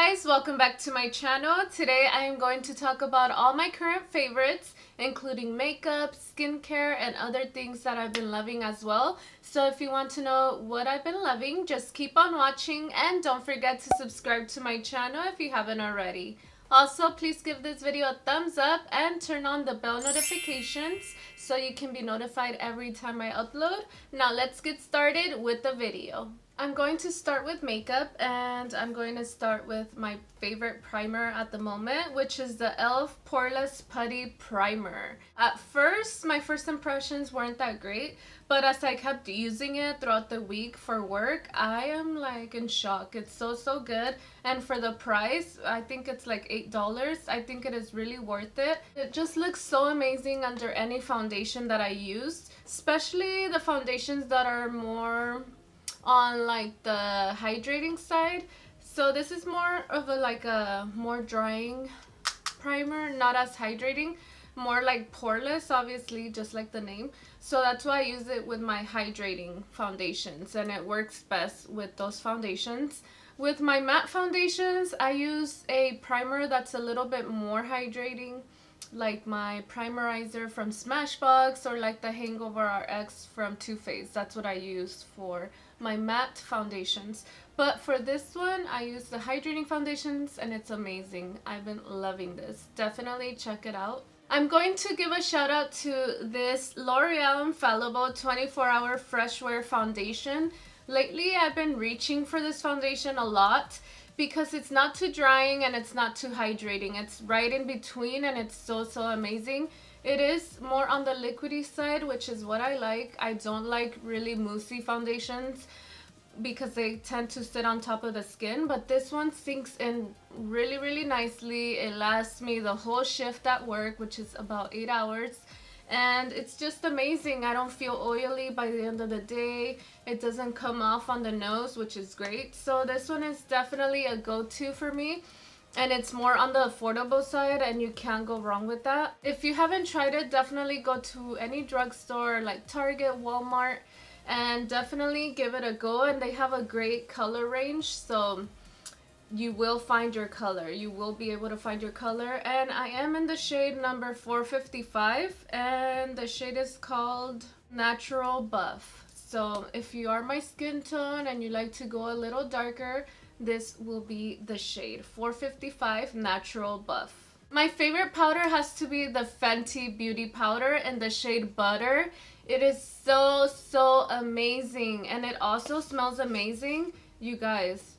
guys, welcome back to my channel. Today I am going to talk about all my current favorites, including makeup, skincare, and other things that I've been loving as well. So if you want to know what I've been loving, just keep on watching and don't forget to subscribe to my channel if you haven't already. Also, please give this video a thumbs up and turn on the bell notifications so you can be notified every time I upload. Now let's get started with the video. I'm going to start with makeup, and I'm going to start with my favorite primer at the moment, which is the e.l.f. Poreless Putty Primer. At first, my first impressions weren't that great, but as I kept using it throughout the week for work, I am like in shock. It's so good, and for the price, I think it's like $8. I think it is really worth it. It just looks so amazing under any foundation that I use, especially the foundations that are more on like the hydrating side. So this is more of a more drying primer, not as hydrating, more like poreless, obviously, just like the name. So that's why I use it with my hydrating foundations, and it works best with those foundations. With my matte foundations, I use a primer that's a little bit more hydrating, like my primerizer from Smashbox or like the Hangover RX from Too Faced. That's what I use for my matte foundations. But for this one, I use the hydrating foundations, and it's amazing. I've been loving this. Definitely check it out. I'm going to give a shout out to this L'Oreal Infallible 24-Hour Fresh Wear Foundation. Lately, I've been reaching for this foundation a lot because it's not too drying and it's not too hydrating. It's right in between, and it's so amazing. It is more on the liquidy side, which is what I like. I don't like really moussey foundations because they tend to sit on top of the skin, but this one sinks in really nicely. It lasts me the whole shift at work, which is about 8 hours. And it's just amazing. I don't feel oily by the end of the day. It doesn't come off on the nose, which is great. So this one is definitely a go-to for me. And it's more on the affordable side, and you can't go wrong with that. If you haven't tried it, definitely go to any drugstore like Target, Walmart, and definitely give it a go. And they have a great color range, so you will find your color. You will be able to find your color. And I am in the shade number 455, and the shade is called Natural Buff. So if you are my skin tone and you like to go a little darker, this will be the shade 455 Natural Buff. My favorite powder has to be the Fenty Beauty Powder in the shade Butter. It is so amazing, and it also smells amazing. You guys,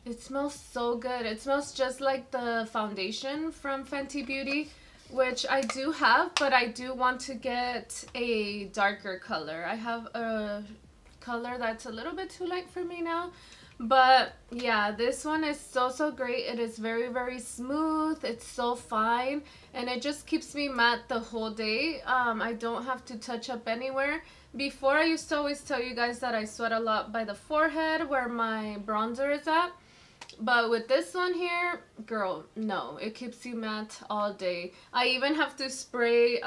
it smells so good. It smells just like the foundation from Fenty Beauty, which I do have, but I do want to get a darker color. I have a color that's a little bit too light for me now. But yeah, this one is so great. It is very smooth. It's so fine, and it just keeps me matte the whole day. I don't have to touch up anywhere. Before, I used to always tell you guys that I sweat a lot by the forehead where my bronzer is at. But with this one here, girl, no, it keeps you matte all day. I even have to spray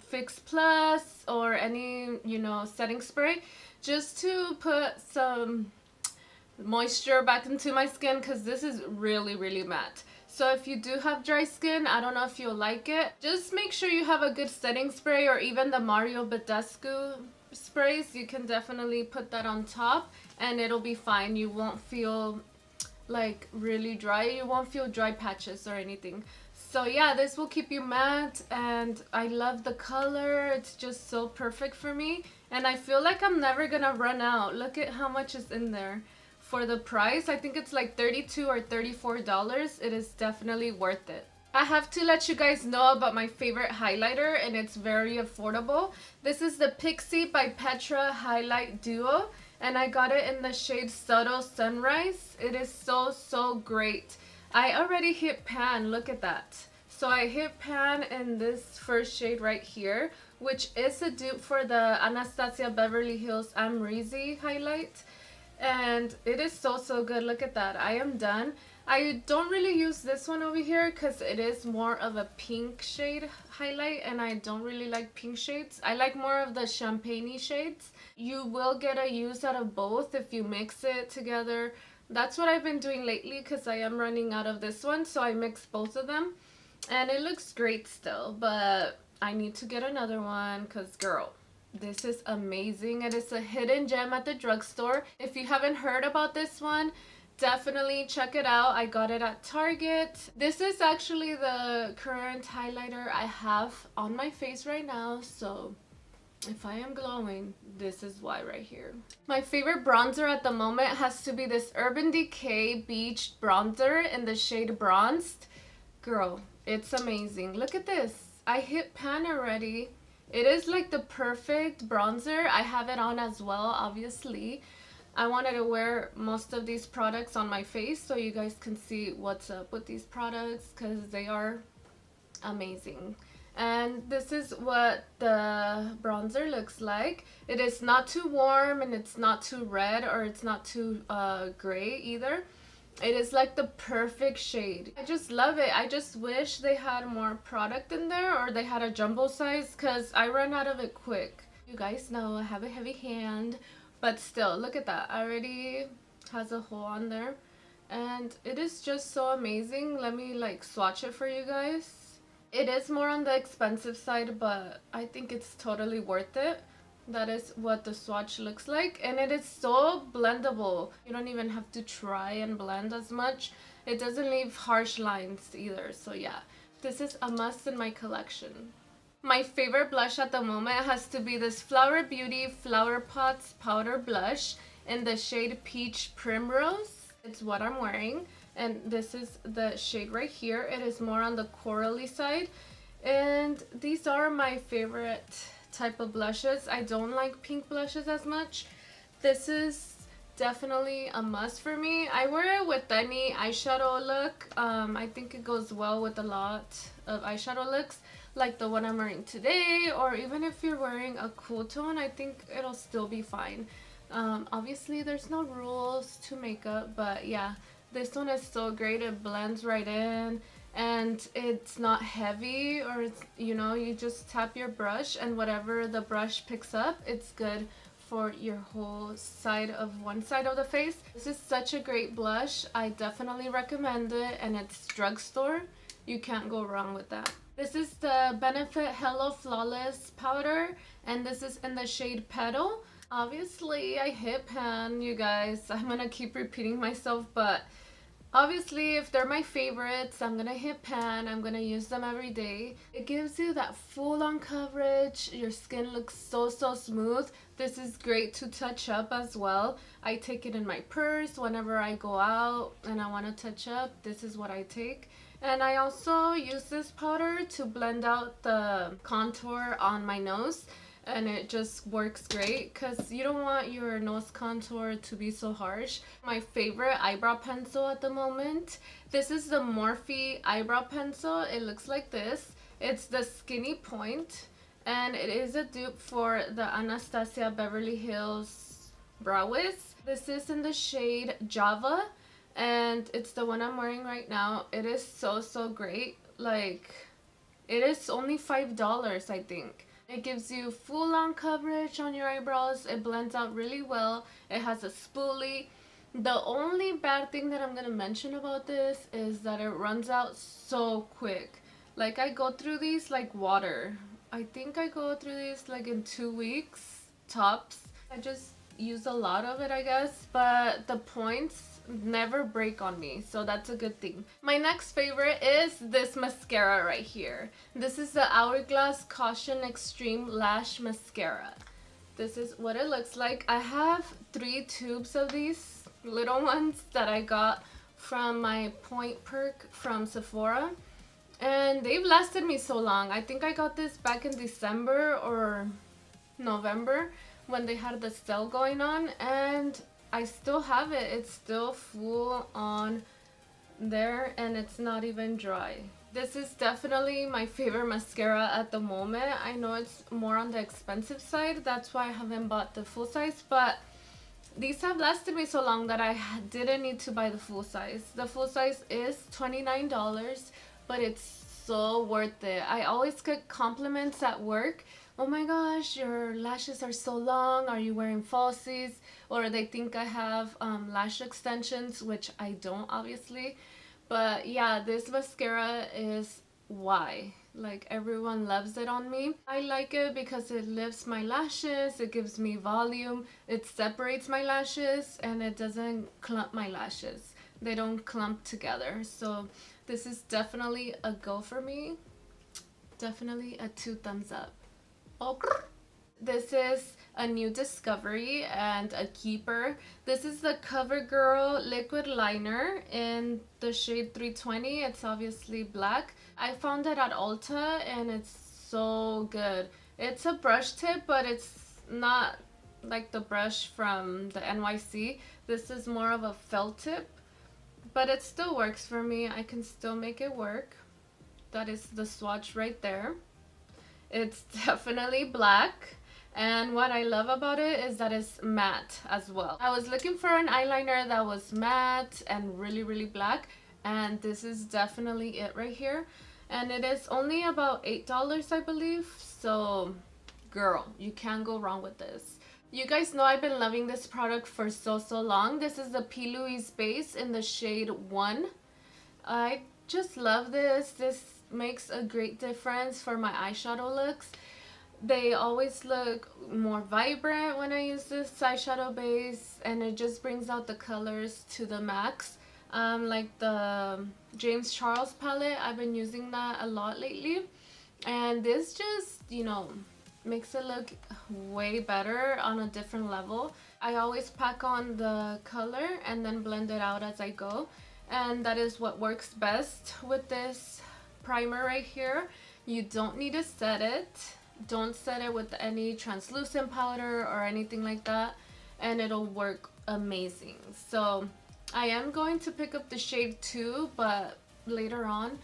Fix Plus or any, setting spray just to put some moisture back into my skin, because this is really matte. So if you do have dry skin, I don't know if you'll like it. Just make sure you have a good setting spray, or even the Mario Badescu sprays. You can definitely put that on top and it'll be fine. You won't feel like really dry. You won't feel dry patches or anything. So yeah, this will keep you matte, and I love the color. It's just so perfect for me, and I feel like I'm never gonna run out. Look at how much is in there. For the price, I think it's like $32 or $34. It is definitely worth it. I have to let you guys know about my favorite highlighter, and it's very affordable. This is the Pixi by Petra Highlight Duo, and I got it in the shade Subtle Sunrise. It is so great. I already hit pan, look at that. So I hit pan in this first shade right here, which is a dupe for the Anastasia Beverly Hills Amrezy highlight. And it is so good. Look at that. I am done. I don't really use this one over here because it is more of a pink shade highlight, and I don't really like pink shades. I like more of the champagne-y shades. You will get a use out of both if you mix it together That's what I've been doing lately because I am running out of this one, so I mixed both of them. And it looks great still, but I need to get another one because, girl, this is amazing. It is a hidden gem at the drugstore. If you haven't heard about this one, definitely check it out. I got it at Target. This is actually the current highlighter I have on my face right now, so if I am glowing, this is why right here. My favorite bronzer at the moment has to be this Urban Decay Beach Bronzer in the shade Bronzed. Girl, it's amazing. Look at this. I hit pan already. It is like the perfect bronzer. I have it on as well, obviously. I wanted to wear most of these products on my face so you guys can see what's up with these products because they are amazing. And this is what the bronzer looks like. It is not too warm and it's not too red or it's not too gray either. It is like the perfect shade. I just love it. I just wish they had more product in there or they had a jumbo size because I run out of it quick. You guys know I have a heavy hand, but still, look at that. Already has a hole on there and it is just so amazing. Let me like swatch it for you guys. It is more on the expensive side, but I think it's totally worth it. That is what the swatch looks like, and it is so blendable. You don't even have to try and blend as much. It doesn't leave harsh lines either, so yeah. This is a must in my collection. My favorite blush at the moment has to be this Flower Beauty Flower Pots Powder Blush in the shade Peach Primrose. It's what I'm wearing. And this is the shade right here. It is more on the corally side. And these are my favorite type of blushes. I don't like pink blushes as much. This is definitely a must for me. I wear it with any eyeshadow look. I think it goes well with a lot of eyeshadow looks, like the one I'm wearing today, or even if you're wearing a cool tone, I think it'll still be fine. Obviously, there's no rules to makeup, but yeah. This one is so great. It blends right in and it's not heavy, or it's, you know, you just tap your brush and whatever the brush picks up, it's good for your whole side of one side of the face. This is such a great blush. I definitely recommend it, and it's drugstore. You can't go wrong with that. This is the Benefit Hello Flawless powder, and this is in the shade Petal. Obviously, I hit pan, you guys. I'm gonna keep repeating myself, but obviously, if they're my favorites, I'm gonna hit pan. I'm gonna use them every day. It gives you that full-on coverage. Your skin looks so smooth. This is great to touch up as well. I take it in my purse whenever I go out and I want to touch up. This is what I take. And I also use this powder to blend out the contour on my nose. And it just works great because you don't want your nose contour to be so harsh. My favorite eyebrow pencil at the moment, this is the Morphe eyebrow pencil. It looks like this. It's the Skinny Point, and it is a dupe for the Anastasia Beverly Hills Brow Wiz. This is in the shade Java, and it's the one I'm wearing right now. It is so great. Like, it is only $5, I think. It gives you full-on coverage on your eyebrows. It blends out really well. It has a spoolie. The only bad thing that I'm going to mention about this is that it runs out so quick. Like, I go through these like water. I think I go through these like in 2 weeks, tops. I just use a lot of it, I guess. But the points never break on me, so that's a good thing. My next favorite is this mascara right here. This is the Hourglass Caution Extreme Lash Mascara. This is what it looks like. I have 3 tubes of these little ones that I got from my point perk from Sephora, and they've lasted me so long. I think I got this back in December or November when they had the sale going on, and I still have it. It's still full on there and it's not even dry. This is definitely my favorite mascara at the moment. I know it's more on the expensive side. That's why I haven't bought the full size, but these have lasted me so long that I didn't need to buy the full size. The full size is $29, but it's so worth it. I always get compliments at work. Oh my gosh, your lashes are so long. Are you wearing falsies? or they think I have lash extensions, which I don't, obviously. But yeah, this mascara is why. Like, everyone loves it on me. I like it because it lifts my lashes, it gives me volume, it separates my lashes, and it doesn't clump my lashes. They don't clump together. So this is definitely a go for me. Definitely a 2 thumbs up. Okay. This is a new discovery and a keeper. This is the CoverGirl liquid liner in the shade 320. It's obviously black. I found it at Ulta and it's so good. It's a brush tip, but it's not like the brush from the NYC. This is more of a felt tip, but it still works for me. I can still make it work. That is the swatch right there. It's definitely black. And what I love about it is that it's matte as well. I was looking for an eyeliner that was matte and really, really black. And this is definitely it right here. And it is only about $8, I believe. So, girl, you can't go wrong with this. You guys know I've been loving this product for so long. This is the P. Louise base in the shade 1. I just love this. This makes a great difference for my eyeshadow looks. They always look more vibrant when I use this eyeshadow base, and it just brings out the colors to the max. Like the James Charles palette, I've been using that a lot lately, and this just, you know, makes it look way better on a different level. I always pack on the color and then blend it out as I go, and that is what works best with this primer right here. You don't need to set it. Don't set it with any translucent powder or anything like that, and it'll work amazing. So I am going to pick up the shade 2, but later on,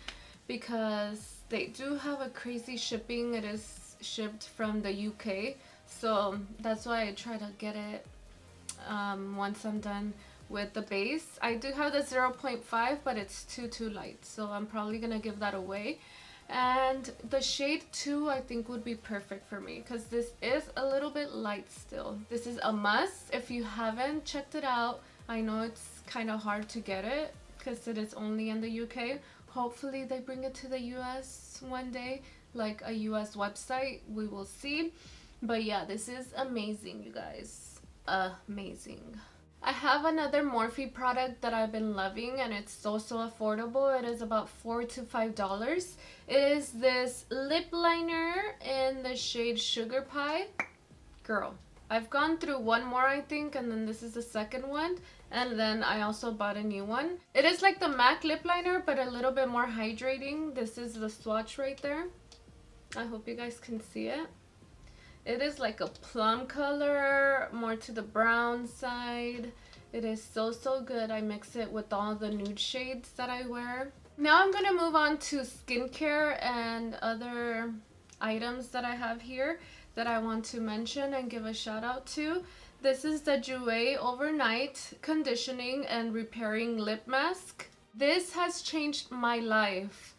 because they do have a crazy shipping. It is shipped from the UK, so that's why I try to get it once I'm done with the base. I do have the 0.5, but it's too light, so I'm probably gonna give that away. And the shade 2 I think would be perfect for me, because this is a little bit light still. This is a must if you haven't checked it out. I know it's kind of hard to get it because it is only in the UK. Hopefully they bring it to the US one day, like a US website. We will see. But yeah, this is amazing, you guys. Amazing. I have another Morphe product that I've been loving, and it's so affordable. It is about $4 to $5. It is this lip liner in the shade Sugar Pie. Girl, I've gone through one more, I think, and then this is the second one, and then I also bought a new one. It is like the MAC lip liner, but a little bit more hydrating. This is the swatch right there. I hope you guys can see it. It is like a plum color, more to the brown side. It is so good. I mix it with all the nude shades that I wear. Now I'm going to move on to skincare and other items that I have here that I want to mention and give a shout out to. This is the Jouer Overnight Conditioning and Repairing Lip Mask. This has changed my life.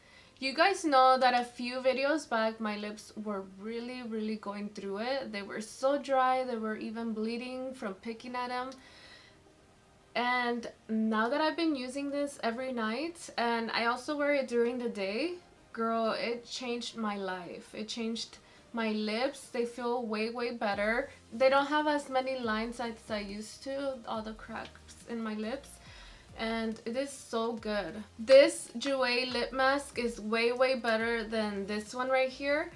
You guys know that a few videos back my lips were really going through it. They were so dry, they were even bleeding from picking at them. And now that I've been using this every night, and I also wear it during the day, girl, it changed my life. It changed my lips. They feel way better. They don't have as many lines as I used to, all the cracks in my lips. And it is so good. This Jouer lip mask is way better than this one right here.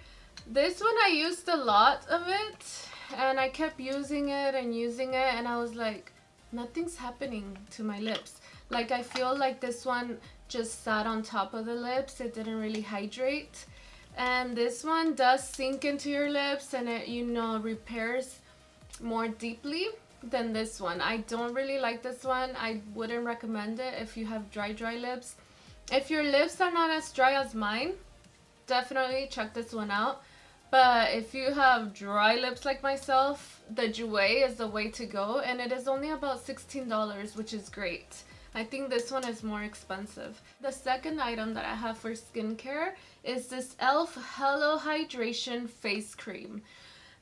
This one I used a lot of it, and I kept using it, and I was like, nothing's happening to my lips. Like, I feel like this one just sat on top of the lips. It didn't really hydrate. And this one does sink into your lips, and it, you know, repairs more deeply than this one. I don't really like this one. I wouldn't recommend it if you have dry lips. If your lips are not as dry as mine, definitely check this one out. But if you have dry lips like myself, the Jouer is the way to go, and it is only about $16, which is great. I think this one is more expensive. The second item that I have for skincare is this e.l.f. Hello Hydration Face Cream.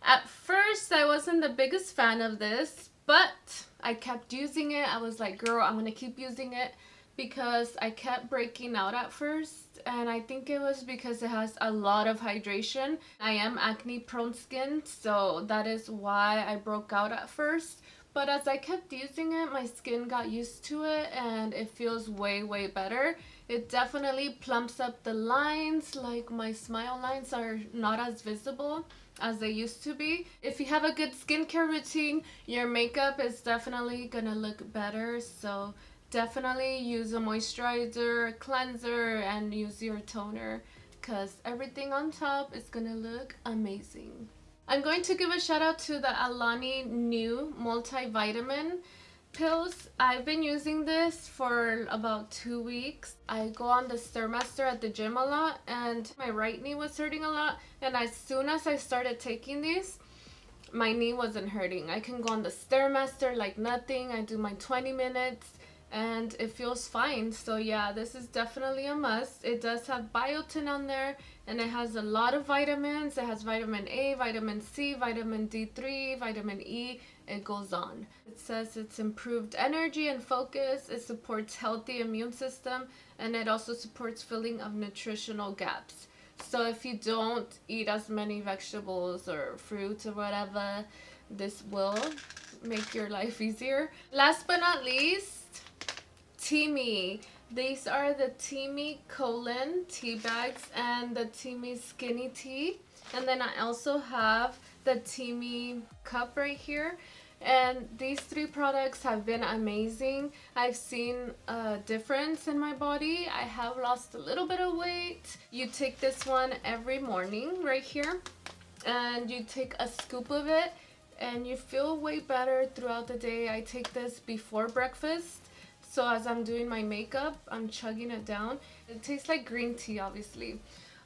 At first, I wasn't the biggest fan of this, But I kept using it. I was like, girl, I'm going to keep using it because I kept breaking out at first. And I think it was because it has a lot of hydration. I am acne prone skin, so that is why I broke out at first. But as I kept using it, my skin got used to it and it feels way, way better. It definitely plumps up the lines, like my smile lines are not as visible as they used to be. If you have a good skincare routine, your makeup is definitely gonna look better. So definitely use a moisturizer, a cleanser, and use your toner because everything on top is gonna look amazing. I'm going to give a shout out to the Alani New multivitamin pills. I've been using this for about 2 weeks. I go on the Stairmaster at the gym a lot and my right knee was hurting a lot, and as soon as I started taking these, my knee wasn't hurting. I can go on the Stairmaster like nothing. I do my 20 minutes and it feels fine. So yeah, this is definitely a must. It does have biotin on there and it has a lot of vitamins. It has vitamin A, vitamin C, vitamin D3, vitamin E. It goes on. It says it's improved energy and focus. It supports healthy immune system, and it also supports filling of nutritional gaps. So if you don't eat as many vegetables or fruits or whatever, this will make your life easier. Last but not least, TEAMI. These are the TEAMI colon tea bags and the TEAMI skinny tea. And then I also have the TEAMI cup right here. And these 3 products have been amazing. I've seen a difference in my body. I have lost a little bit of weight. You take this one every morning right here, and you take a scoop of it and you feel way better throughout the day. I take this before breakfast. So as I'm doing my makeup, I'm chugging it down. It tastes like green tea, obviously.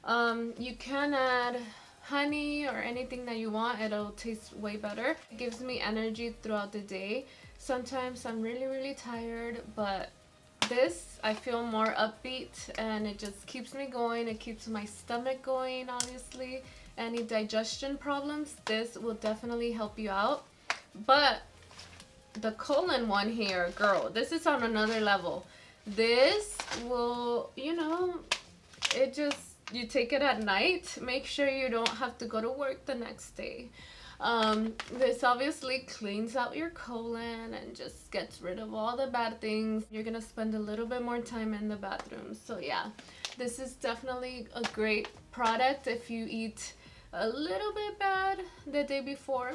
You can add honey or anything that you want. It'll taste way better. It gives me energy throughout the day. Sometimes I'm really, really tired, but this, I feel more upbeat and it just keeps me going. It keeps my stomach going, obviously. Any digestion problems, this will definitely help you out. But the colon one here, girl, this is on another level. This will, you know, it just, you take it at night. Make sure you don't have to go to work the next day. This obviously cleans out your colon and just gets rid of all the bad things. You're gonna spend a little bit more time in the bathroom. So yeah, this is definitely a great product if you eat a little bit bad the day before,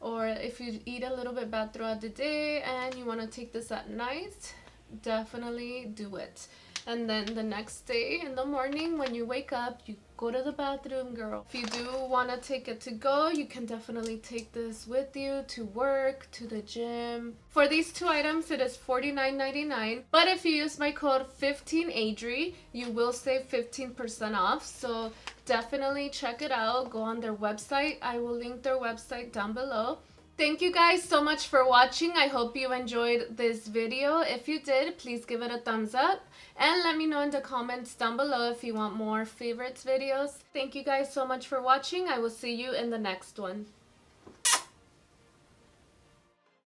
or if you eat a little bit bad throughout the day and you want to take this at night, definitely do it. And then the next day in the morning when you wake up, you go to the bathroom, girl. If you do want to take it to go, you can definitely take this with you to work, to the gym. For these 2 items, it is $49.99. But if you use my code 15adriiii, you will save 15% off. So definitely check it out. Go on their website. I will link their website down below. Thank you guys so much for watching. I hope you enjoyed this video. If you did, please give it a thumbs up and let me know in the comments down below if you want more favorites videos. Thank you guys so much for watching. I will see you in the next one.